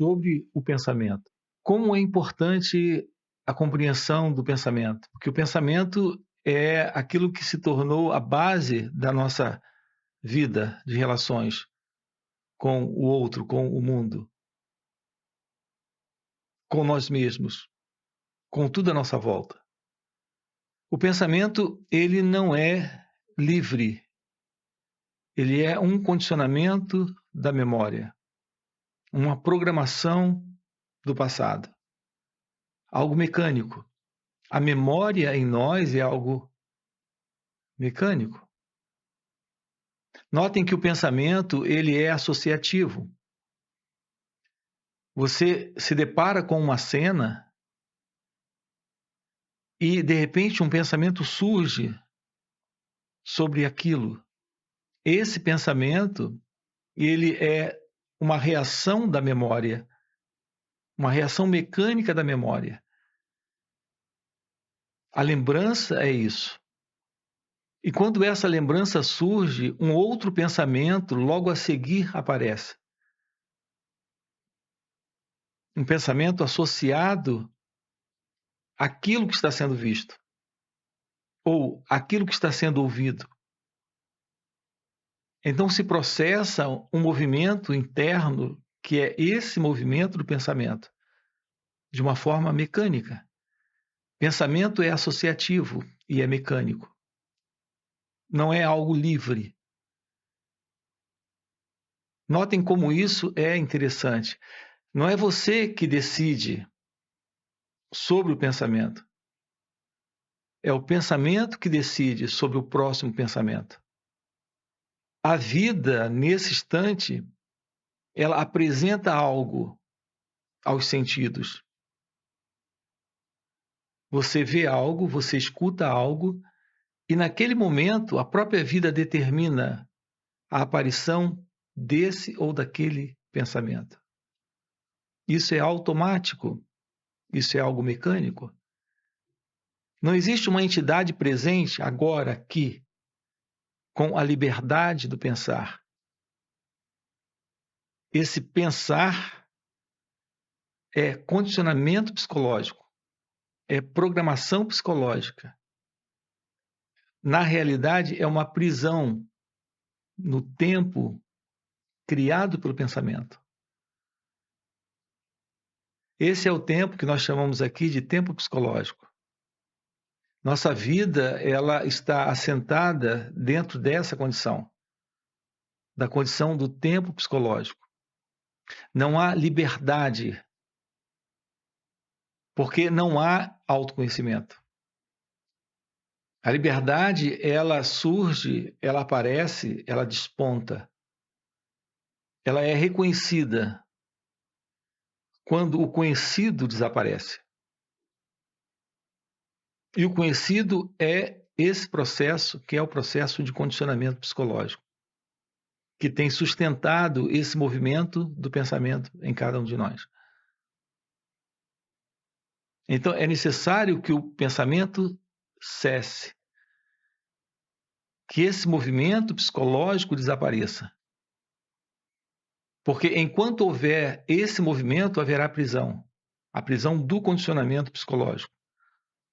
sobre o pensamento. Como é importante a compreensão do pensamento? Porque o pensamento é aquilo que se tornou a base da nossa vida de relações com o outro, com o mundo, com nós mesmos, com tudo à nossa volta. O pensamento, ele não é livre. Ele é um condicionamento da memória, uma programação do passado, algo mecânico. A memória em nós é algo mecânico. Notem que o pensamento, ele é associativo. Você se depara com uma cena e, de repente, um pensamento surge sobre aquilo. Esse pensamento, ele é uma reação da memória, uma reação mecânica da memória. A lembrança é isso. E quando essa lembrança surge, um outro pensamento logo a seguir aparece. Um pensamento associado àquilo que está sendo visto, ou àquilo que está sendo ouvido. Então se processa um movimento interno, que é esse movimento do pensamento, de uma forma mecânica. Pensamento é associativo e é mecânico. Não é algo livre. Notem como isso é interessante. Não é você que decide sobre o pensamento. É o pensamento que decide sobre o próximo pensamento. A vida, nesse instante, ela apresenta algo aos sentidos. Você vê algo, você escuta algo, e naquele momento a própria vida determina a aparição desse ou daquele pensamento. Isso é automático, isso é algo mecânico. Não existe uma entidade presente agora aqui, com a liberdade do pensar. Esse pensar é condicionamento psicológico, é programação psicológica. Na realidade, é uma prisão no tempo criado pelo pensamento. Esse é o tempo que nós chamamos aqui de tempo psicológico. Nossa vida, ela está assentada dentro dessa condição, da condição do tempo psicológico. Não há liberdade, porque não há autoconhecimento. A liberdade, ela surge, ela aparece, ela desponta. Ela é reconhecida quando o conhecido desaparece. E o conhecido é esse processo, que é o processo de condicionamento psicológico, que tem sustentado esse movimento do pensamento em cada um de nós. Então, é necessário que o pensamento cesse, que esse movimento psicológico desapareça. Porque enquanto houver esse movimento, haverá prisão. A prisão do condicionamento psicológico.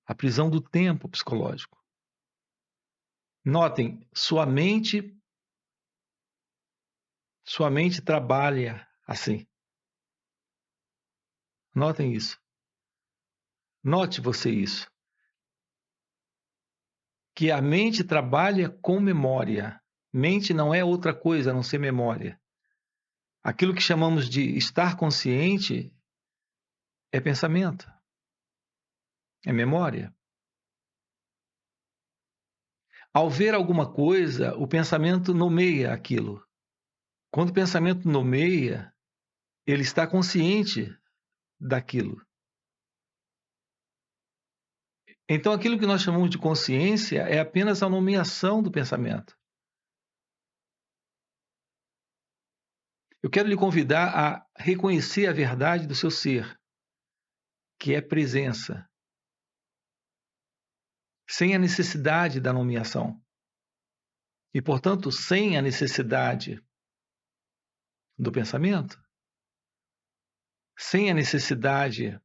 A prisão do tempo psicológico. Notem, sua mente trabalha assim. Notem isso. Note você isso. Que a mente trabalha com memória. Mente não é outra coisa a não ser memória. Aquilo que chamamos de estar consciente é pensamento. É memória. Ao ver alguma coisa, o pensamento nomeia aquilo. Quando o pensamento nomeia, ele está consciente daquilo. Então, aquilo que nós chamamos de consciência é apenas a nomeação do pensamento. Eu quero lhe convidar a reconhecer a verdade do seu ser, que é presença, sem a necessidade da nomeação. E, portanto, sem a necessidade do pensamento. sem a necessidade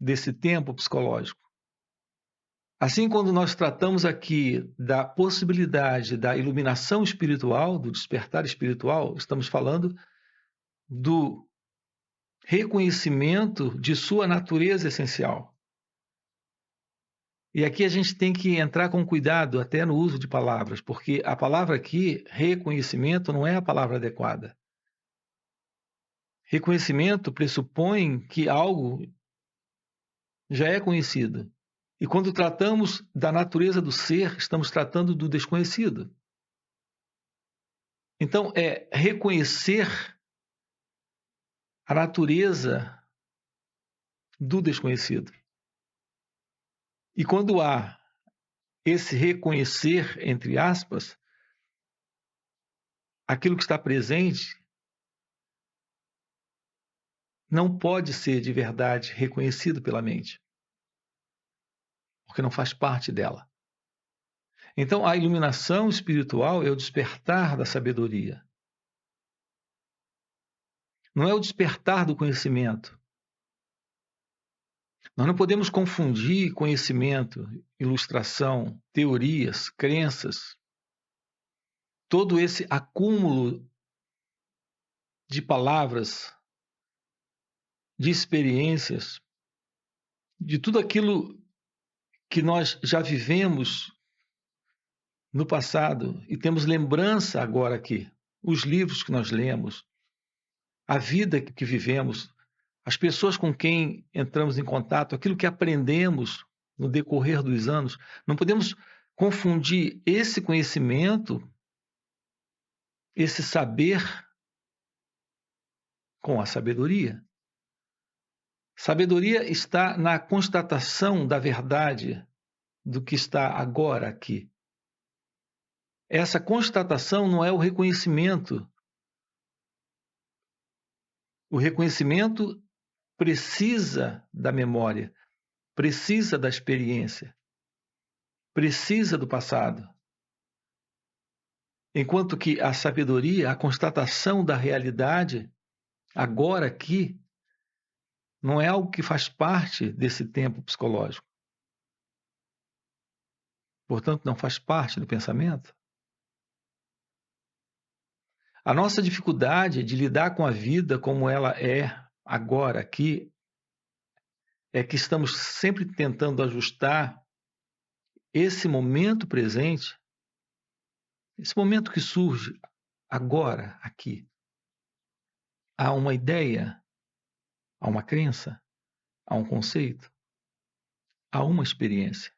desse tempo psicológico. Assim, quando nós tratamos aqui da possibilidade da iluminação espiritual, do despertar espiritual, estamos falando do reconhecimento de sua natureza essencial. E aqui a gente tem que entrar com cuidado até no uso de palavras, porque a palavra aqui, reconhecimento, não é a palavra adequada. Reconhecimento pressupõe que algo já é conhecido. E quando tratamos da natureza do ser, estamos tratando do desconhecido. Então, é reconhecer a natureza do desconhecido. E quando há esse reconhecer, entre aspas, aquilo que está presente não pode ser de verdade reconhecido pela mente, porque não faz parte dela. Então, a iluminação espiritual é o despertar da sabedoria. Não é o despertar do conhecimento. Nós não podemos confundir conhecimento, ilustração, teorias, crenças, todo esse acúmulo de palavras, de experiências, de tudo aquilo que nós já vivemos no passado e temos lembrança agora aqui, os livros que nós lemos, a vida que vivemos, as pessoas com quem entramos em contato, aquilo que aprendemos no decorrer dos anos. Não podemos confundir esse conhecimento, esse saber, com a sabedoria. Sabedoria está na constatação da verdade do que está agora aqui. Essa constatação não é o reconhecimento. O reconhecimento precisa da memória, precisa da experiência, precisa do passado. Enquanto que a sabedoria, a constatação da realidade, agora aqui, não é algo que faz parte desse tempo psicológico. Portanto, não faz parte do pensamento. A nossa dificuldade de lidar com a vida como ela é agora aqui é que estamos sempre tentando ajustar esse momento presente, esse momento que surge agora aqui, a uma ideia, a uma crença, a um conceito, a uma experiência.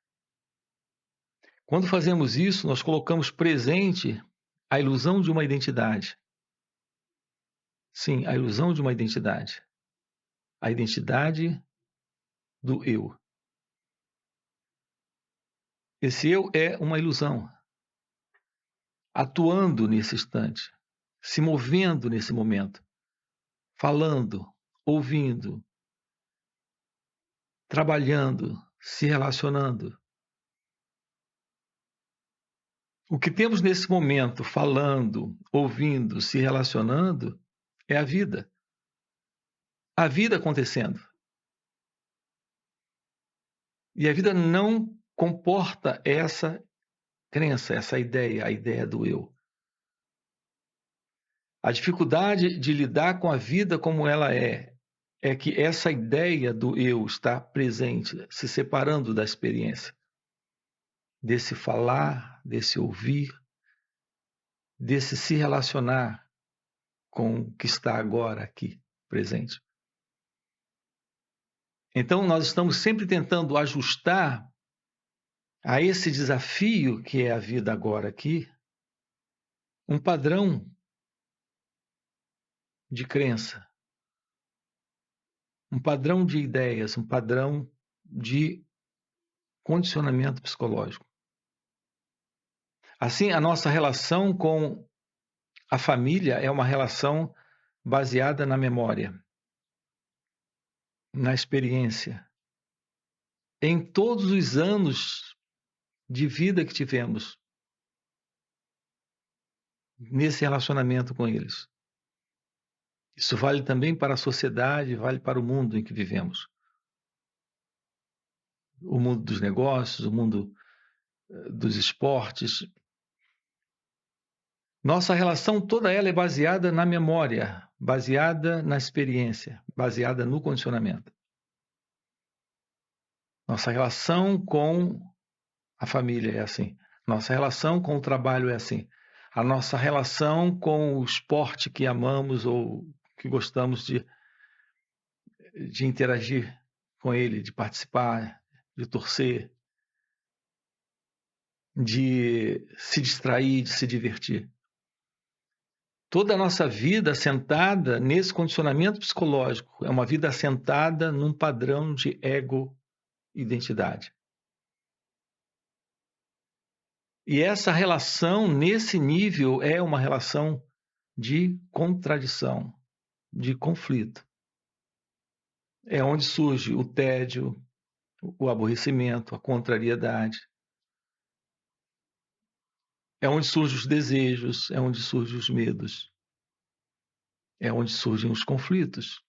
Quando fazemos isso, nós colocamos presente a ilusão de uma identidade. Sim, a ilusão de uma identidade. A identidade do eu. Esse eu é uma ilusão, atuando nesse instante, se movendo nesse momento, falando, ouvindo, trabalhando, se relacionando. O que temos nesse momento, falando, ouvindo, se relacionando, é a vida. A vida acontecendo. E a vida não comporta essa crença, essa ideia, a ideia do eu. A dificuldade de lidar com a vida como ela é que essa ideia do eu está presente, se separando da experiência. Desse falar, desse ouvir, desse se relacionar com o que está agora aqui, presente. Então, nós estamos sempre tentando ajustar a esse desafio que é a vida agora aqui, um padrão de crença, um padrão de ideias, um padrão de condicionamento psicológico. Assim, a nossa relação com a família é uma relação baseada na memória, na experiência, em todos os anos de vida que tivemos nesse relacionamento com eles. Isso vale também para a sociedade, vale para o mundo em que vivemos. O mundo dos negócios, o mundo dos esportes. Nossa relação toda ela é baseada na memória, baseada na experiência, baseada no condicionamento. Nossa relação com a família é assim. Nossa relação com o trabalho é assim. A nossa relação com o esporte que amamos ou que gostamos de interagir com ele, de participar, de torcer, de se distrair, de se divertir. Toda a nossa vida assentada nesse condicionamento psicológico é uma vida assentada num padrão de ego-identidade. E essa relação, nesse nível, é uma relação de contradição, de conflito. É onde surge o tédio, o aborrecimento, a contrariedade. É onde surgem os desejos, é onde surgem os medos. É onde surgem os conflitos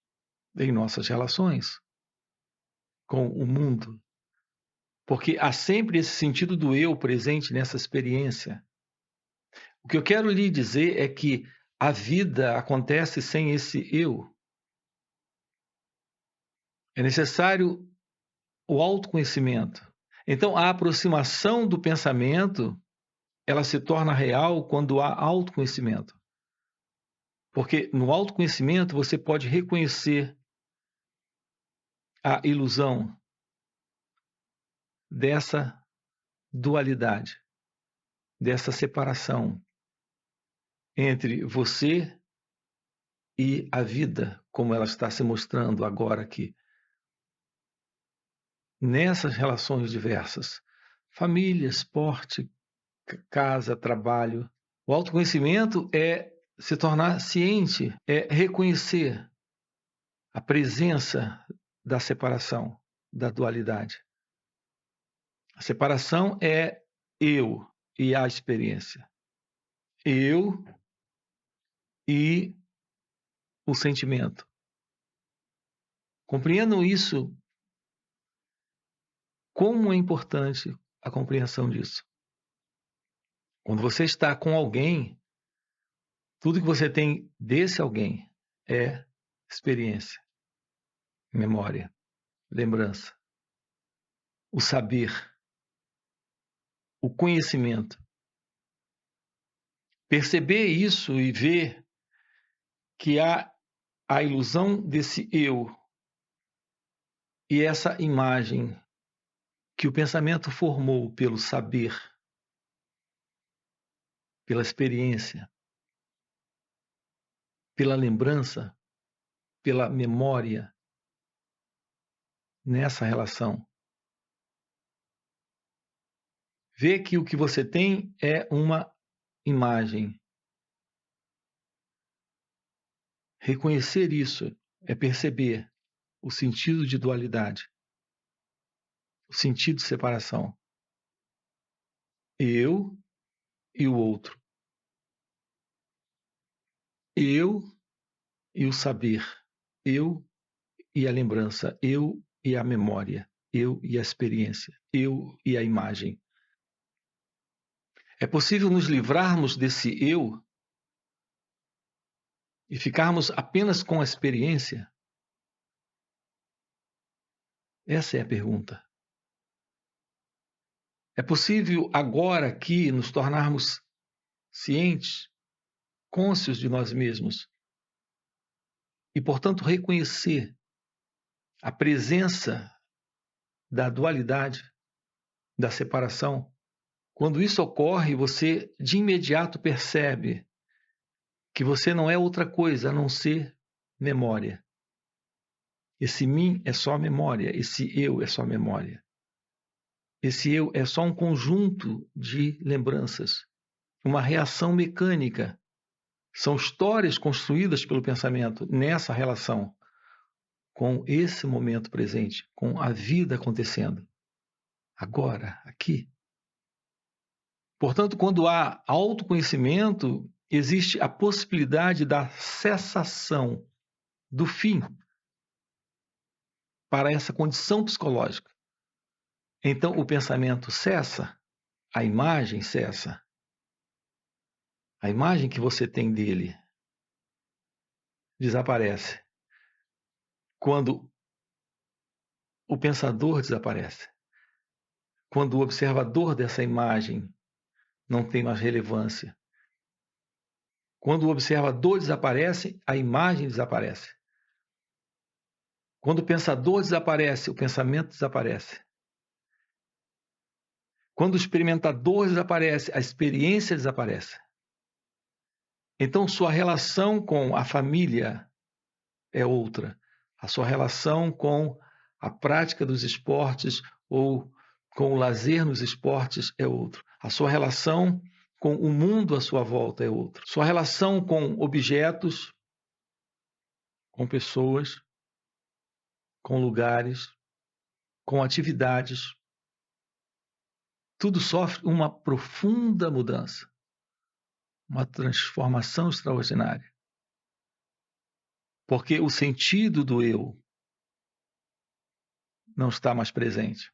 em nossas relações com o mundo. Porque há sempre esse sentido do eu presente nessa experiência. O que eu quero lhe dizer é que a vida acontece sem esse eu. É necessário o autoconhecimento. Então, a aproximação do pensamento, ela se torna real quando há autoconhecimento. Porque no autoconhecimento você pode reconhecer a ilusão dessa dualidade, dessa separação entre você e a vida, como ela está se mostrando agora aqui. Nessas relações diversas, família, esporte, casa, trabalho. O autoconhecimento é se tornar ciente, é reconhecer a presença da separação, da dualidade. A separação é eu e a experiência. Eu e o sentimento. Compreendam isso. Como é importante a compreensão disso. Quando você está com alguém, tudo que você tem desse alguém é experiência, memória, lembrança, o saber, o conhecimento. Perceber isso e ver que há a ilusão desse eu e essa imagem que o pensamento formou pelo saber, pela experiência, pela lembrança, pela memória, nessa relação. Ver que o que você tem é uma imagem. Reconhecer isso é perceber o sentido de dualidade, o sentido de separação. Eu e o outro. Eu e o saber. Eu e a lembrança. Eu e a memória. Eu e a experiência. Eu e a imagem. É possível nos livrarmos desse eu e ficarmos apenas com a experiência? Essa é a pergunta. É possível agora aqui nos tornarmos cientes, cônscios de nós mesmos e, portanto, reconhecer a presença da dualidade, da separação. Quando isso ocorre, você de imediato percebe que você não é outra coisa a não ser memória. Esse mim é só memória, esse eu é só memória. Esse eu é só um conjunto de lembranças, uma reação mecânica. São histórias construídas pelo pensamento nessa relação com esse momento presente, com a vida acontecendo. Agora, aqui. Portanto, quando há autoconhecimento, existe a possibilidade da cessação do fim para essa condição psicológica. Então, o pensamento cessa, a imagem cessa. A imagem que você tem dele desaparece quando o pensador desaparece. Quando o observador dessa imagem não tem mais relevância. Quando o observador desaparece, a imagem desaparece. Quando o pensador desaparece, o pensamento desaparece. Quando o experimentador desaparece, a experiência desaparece. Então, sua relação com a família é outra. A sua relação com a prática dos esportes ou com o lazer nos esportes é outro. A sua relação com o mundo à sua volta é outro. Sua relação com objetos, com pessoas, com lugares, com atividades, tudo sofre uma profunda mudança, uma transformação extraordinária. Porque o sentido do eu não está mais presente.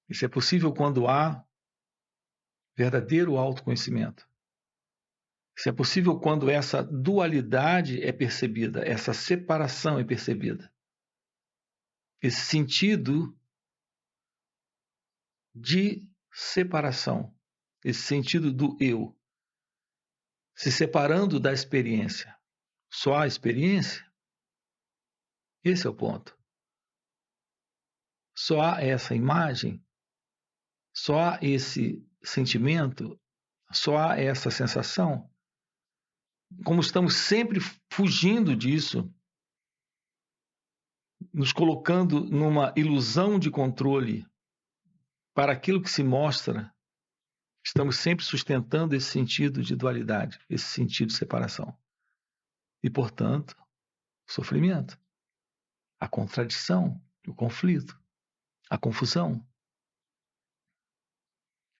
Isso é possível quando há verdadeiro autoconhecimento. Isso é possível quando essa dualidade é percebida, essa separação é percebida. Esse sentido de separação, esse sentido do eu, se separando da experiência. Só há experiência? Esse é o ponto. Só há essa imagem, só há esse sentimento, só há essa sensação. Como estamos sempre fugindo disso, nos colocando numa ilusão de controle para aquilo que se mostra, estamos sempre sustentando esse sentido de dualidade, esse sentido de separação. E, portanto, o sofrimento, a contradição, o conflito, a confusão.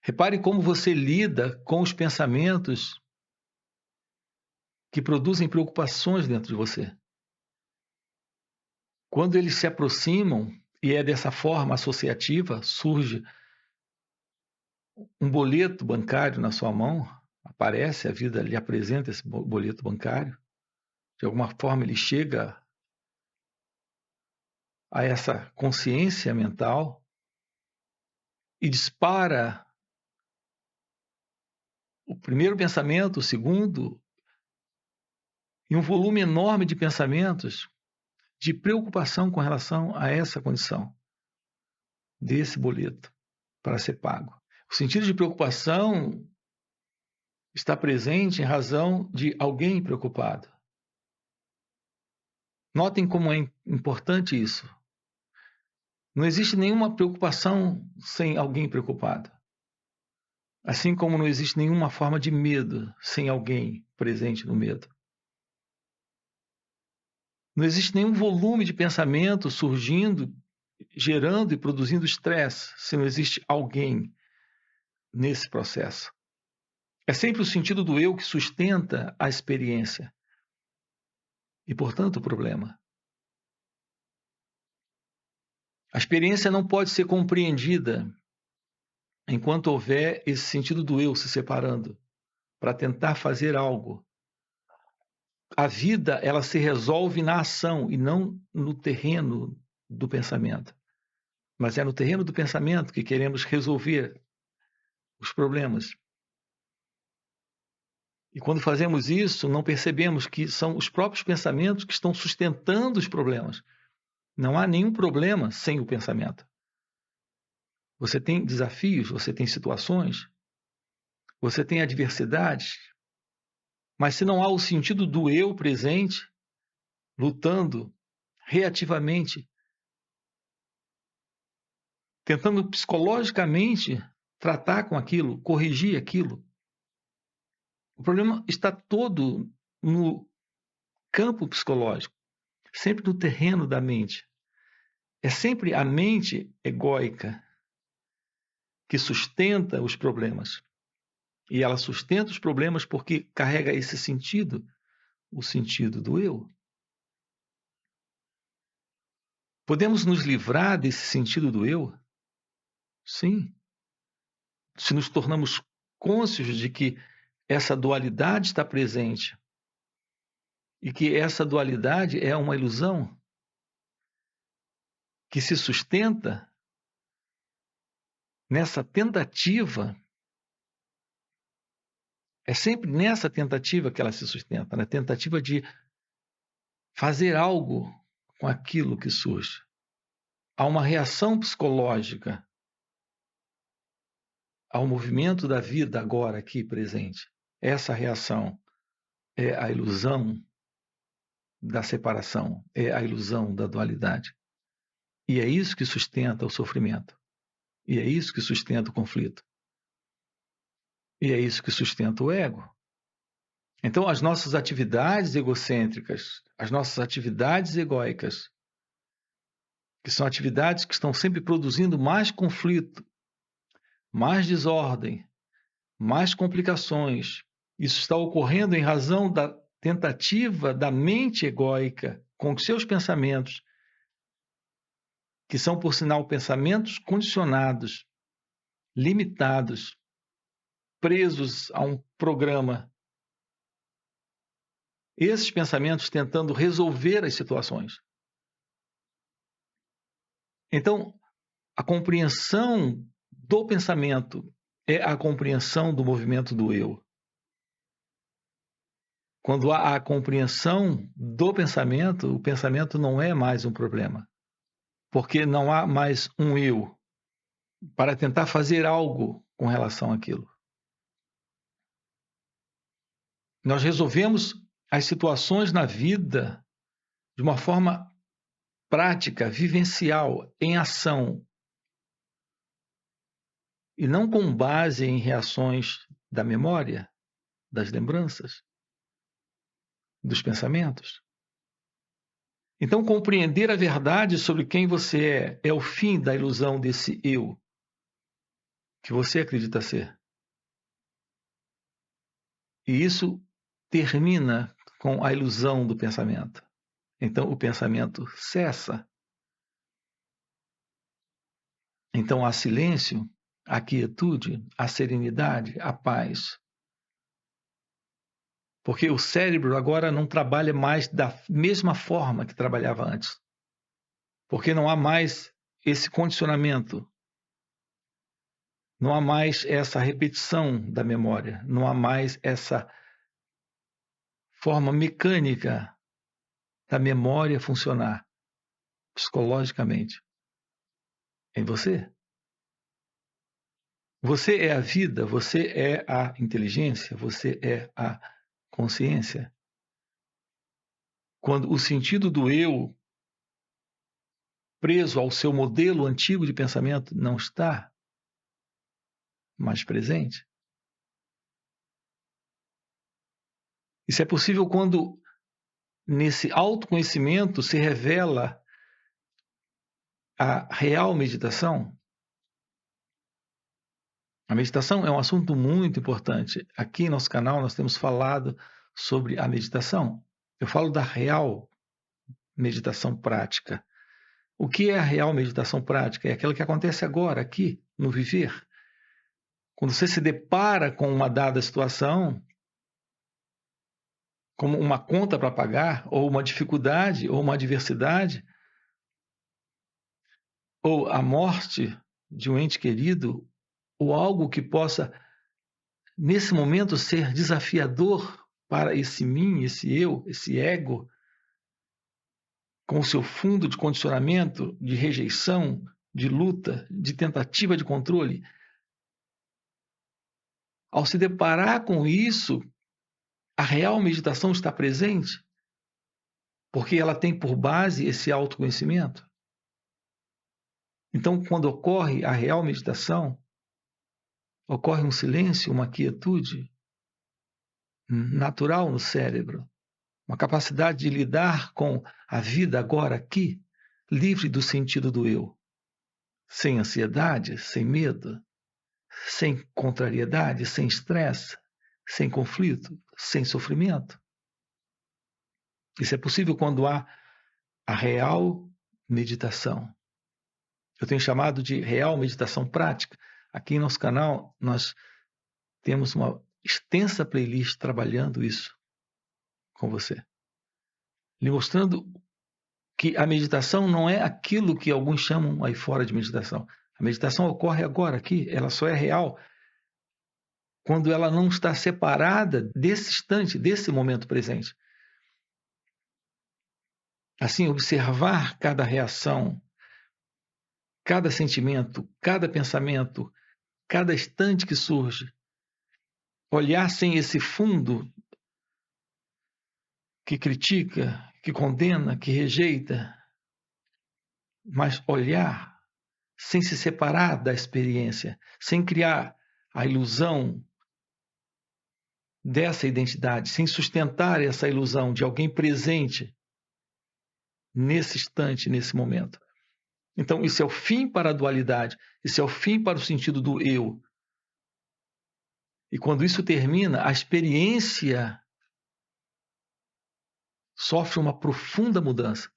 Repare como você lida com os pensamentos que produzem preocupações dentro de você. Quando eles se aproximam, e é dessa forma associativa, surge um boleto bancário na sua mão, aparece, a vida lhe apresenta esse boleto bancário, de alguma forma ele chega a essa consciência mental e dispara o primeiro pensamento, o segundo, e um volume enorme de pensamentos de preocupação com relação a essa condição desse boleto para ser pago. O sentido de preocupação está presente em razão de alguém preocupado. Notem como é importante isso. Não existe nenhuma preocupação sem alguém preocupado. Assim como não existe nenhuma forma de medo sem alguém presente no medo. Não existe nenhum volume de pensamento surgindo, gerando e produzindo estresse se não existe alguém nesse processo. É sempre o sentido do eu que sustenta a experiência e, portanto, o problema. A experiência não pode ser compreendida enquanto houver esse sentido do eu se separando para tentar fazer algo. A vida, ela se resolve na ação e não no terreno do pensamento. Mas é no terreno do pensamento que queremos resolver os problemas. E quando fazemos isso, não percebemos que são os próprios pensamentos que estão sustentando os problemas. Não há nenhum problema sem o pensamento. Você tem desafios, você tem situações, você tem adversidades, mas se não há o sentido do eu presente, lutando reativamente, tentando psicologicamente tratar com aquilo, corrigir aquilo, o problema está todo no campo psicológico, sempre no terreno da mente. É sempre a mente egóica que sustenta os problemas. E ela sustenta os problemas porque carrega esse sentido o sentido do eu? Podemos nos livrar desse sentido do eu? Sim. Se nos tornamos cônscios de que essa dualidade está presente e que essa dualidade é uma ilusão que se sustenta nessa tentativa, é sempre nessa tentativa que ela se sustenta, na tentativa de fazer algo com aquilo que surge. Há uma reação psicológica ao movimento da vida agora, aqui presente. Essa reação é a ilusão da separação, é a ilusão da dualidade. E é isso que sustenta o sofrimento. E é isso que sustenta o conflito. E é isso que sustenta o ego. Então, as nossas atividades egocêntricas, as nossas atividades egóicas, que são atividades que estão sempre produzindo mais conflito, mais desordem, mais complicações. Isso está ocorrendo em razão da tentativa da mente egóica com os seus pensamentos, que são, por sinal, pensamentos condicionados, limitados, presos a um programa. Esses pensamentos tentando resolver as situações. Então, a compreensão do pensamento é a compreensão do movimento do eu. Quando há a compreensão do pensamento, o pensamento não é mais um problema, porque não há mais um eu para tentar fazer algo com relação àquilo. Nós resolvemos as situações na vida de uma forma prática, vivencial, em ação, e não com base em reações da memória, das lembranças, dos pensamentos. Então, compreender a verdade sobre quem você é o fim da ilusão desse eu que você acredita ser. E isso termina com a ilusão do pensamento. Então, o pensamento cessa. Então, há silêncio, há quietude, há serenidade, há paz. Porque o cérebro agora não trabalha mais da mesma forma que trabalhava antes. Porque não há mais esse condicionamento. Não há mais essa repetição da memória. Não há mais essa forma mecânica da memória funcionar psicologicamente em você. Você é a vida, você é a inteligência, você é a consciência. Quando o sentido do eu, preso ao seu modelo antigo de pensamento, não está mais presente. Isso é possível quando, nesse autoconhecimento, se revela a real meditação. A meditação é um assunto muito importante. Aqui em nosso canal nós temos falado sobre a meditação. Eu falo da real meditação prática. O que é a real meditação prática? É aquela que acontece agora, aqui, no viver. Quando você se depara com uma dada situação, como uma conta para pagar, ou uma dificuldade, ou uma adversidade, ou a morte de um ente querido, ou algo que possa, nesse momento, ser desafiador para esse mim, esse eu, esse ego, com o seu fundo de condicionamento, de rejeição, de luta, de tentativa de controle. Ao se deparar com isso, a real meditação está presente, porque ela tem por base esse autoconhecimento. Então, quando ocorre a real meditação, ocorre um silêncio, uma quietude natural no cérebro, uma capacidade de lidar com a vida agora aqui, livre do sentido do eu, sem ansiedade, sem medo, sem contrariedade, sem estresse, sem conflito, sem sofrimento. Isso é possível quando há a real meditação. Eu tenho chamado de real meditação prática. Aqui em nosso canal, nós temos uma extensa playlist trabalhando isso com você. Lhe mostrando que a meditação não é aquilo que alguns chamam aí fora de meditação. A meditação ocorre agora, aqui, ela só é real quando ela não está separada desse instante, desse momento presente. Assim, observar cada reação, cada sentimento, cada pensamento, cada instante que surge. Olhar sem esse fundo que critica, que condena, que rejeita, mas olhar sem se separar da experiência, sem criar a ilusão dessa identidade, sem sustentar essa ilusão de alguém presente nesse instante, nesse momento. Então, isso é o fim para a dualidade, isso é o fim para o sentido do eu. E quando isso termina, a experiência sofre uma profunda mudança.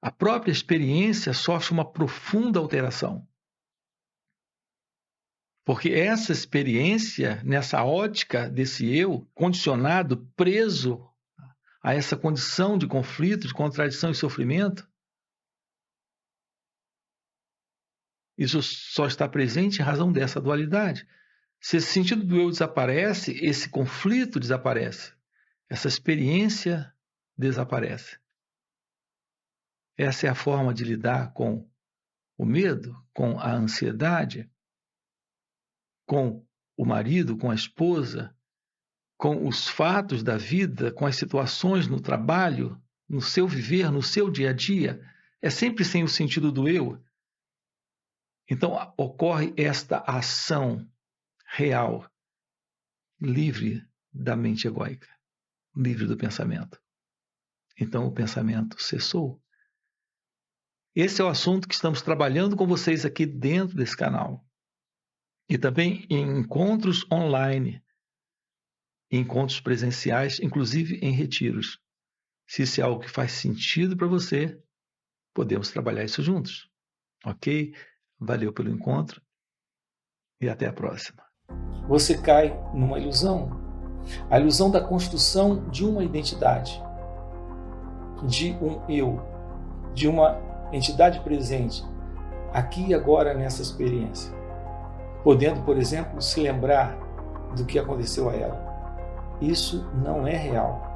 A própria experiência sofre uma profunda alteração. Porque essa experiência, nessa ótica desse eu, condicionado, preso a essa condição de conflito, de contradição e sofrimento, isso só está presente em razão dessa dualidade. Se esse sentido do eu desaparece, esse conflito desaparece. Essa experiência desaparece. Essa é a forma de lidar com o medo, com a ansiedade, com o marido, com a esposa, com os fatos da vida, com as situações no trabalho, no seu viver, no seu dia a dia. É sempre sem o sentido do eu. Então, ocorre esta ação real, livre da mente egóica, livre do pensamento. Então, o pensamento cessou. Esse é o assunto que estamos trabalhando com vocês aqui dentro desse canal. E também em encontros online, encontros presenciais, inclusive em retiros. Se isso é algo que faz sentido para você, podemos trabalhar isso juntos. Ok? Valeu pelo encontro e até a próxima. Você cai numa ilusão. A ilusão da construção de uma identidade, de um eu, de uma entidade presente, aqui e agora nessa experiência. Podendo, por exemplo, se lembrar do que aconteceu a ela. Isso não é real.